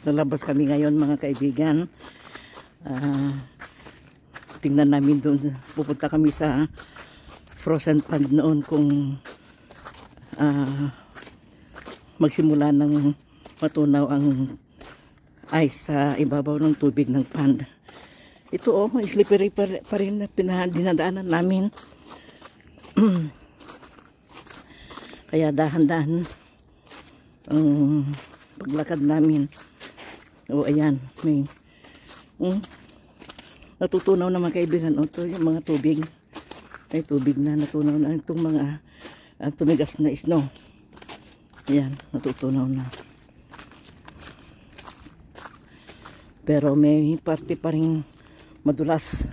Lalabas kami ngayon mga kaibigan. Tingnan namin doon. Pupunta kami sa frozen pond noon kung magsimula ng matunaw ang ice sa ibabaw ng tubig ng pond. Ito slippery pa rin na dinadaanan namin. Kaya dahan-dahan ang paglakad namin. Ayan, may natutunaw na mga kaibigan. Ito yung mga tubig. May tubig na natunaw na itong mga tumigas na snow. Ayan, natutunaw na. Pero may parte pa rin madulas.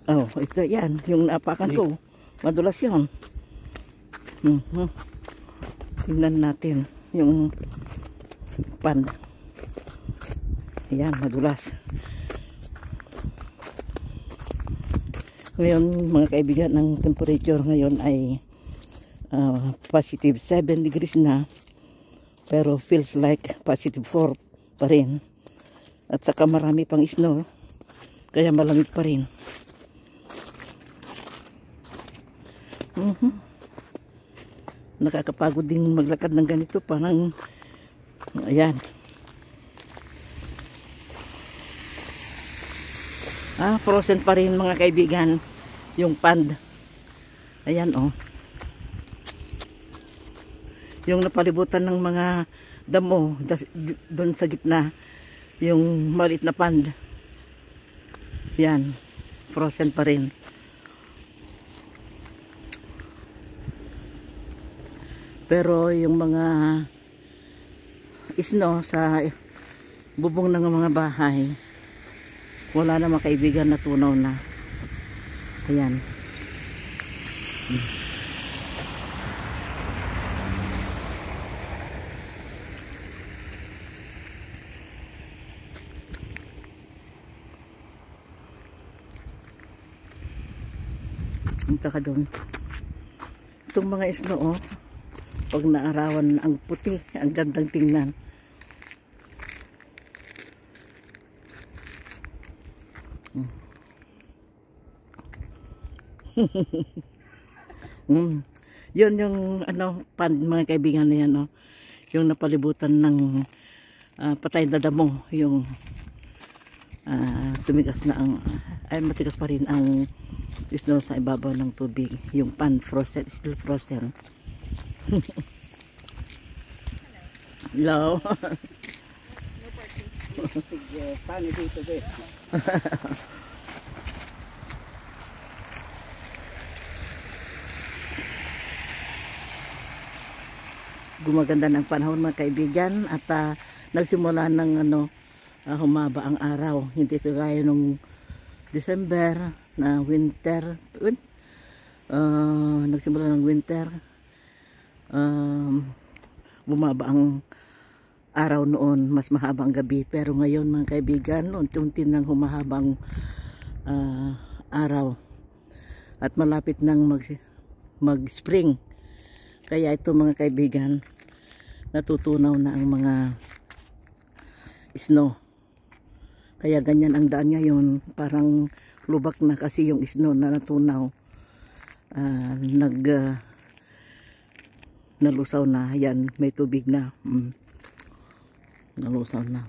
Ito yan. Yung napakan ko. Madulas yun. Tingnan natin yung pond. Ayan, madulas. Ngayon, mga kaibigan, ang temperature ngayon ay positive 7 degrees na. Pero feels like positive 4 pa rin. At saka marami pang snow. Kaya malamig pa rin. Nakakapagod din maglakad ng ganito. Parang, ayan. Frozen pa rin mga kaibigan. Yung pond. Ayan yung napalibutan ng mga damo doon sa gitna, yung maliit na pond, yan, frozen pa rin. Pero yung mga snow sa bubong ng mga bahay, wala na mga kaibigan, natunaw na. Ayan. Punta ka doon. Itong mga snow, pag naarawan ang puti, ang gandang tingnan. Yun yung pond mga kaibigan na yan, yung napalibutan ng patay na damo, yung tumigas na ay matigas pa rin ang snow sa ibabaw ng tubig. Yung pond frozen, still frozen. Hello. Sige, paano dito din? Gumaganda ng panahon mga kaibigan at nagsimula ng humaba ang araw. Hindi kagaya nung December na winter. Nagsimula ng winter. Bumaba ang araw noon, mas mahaba ang gabi. Pero ngayon mga kaibigan, unti-unti nang humahabang araw. At malapit nang mag-spring. Kaya ito mga kaibigan, natutunaw na ang mga snow. Kaya ganyan ang daan ngayon, parang lubak na kasi yung snow na natunaw. Nalusaw na. Yan, may tubig na. Nalusaw na.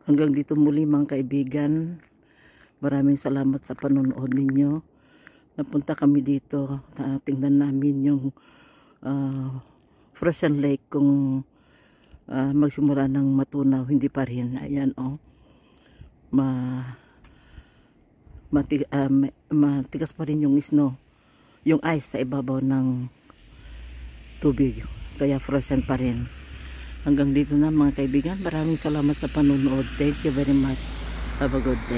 Hanggang dito muli mga kaibigan. Maraming salamat sa panonood ninyo. Napunta kami dito. Tingnan namin yung frozen lake kung magsimula ng matunaw. Hindi pa rin. Ayan matigas pa rin yung snow, yung ice sa ibabaw ng tubig. Kaya frozen pa rin. Hanggang dito na mga kaibigan. Maraming salamat sa panonood. Thank you very much. Have a good day.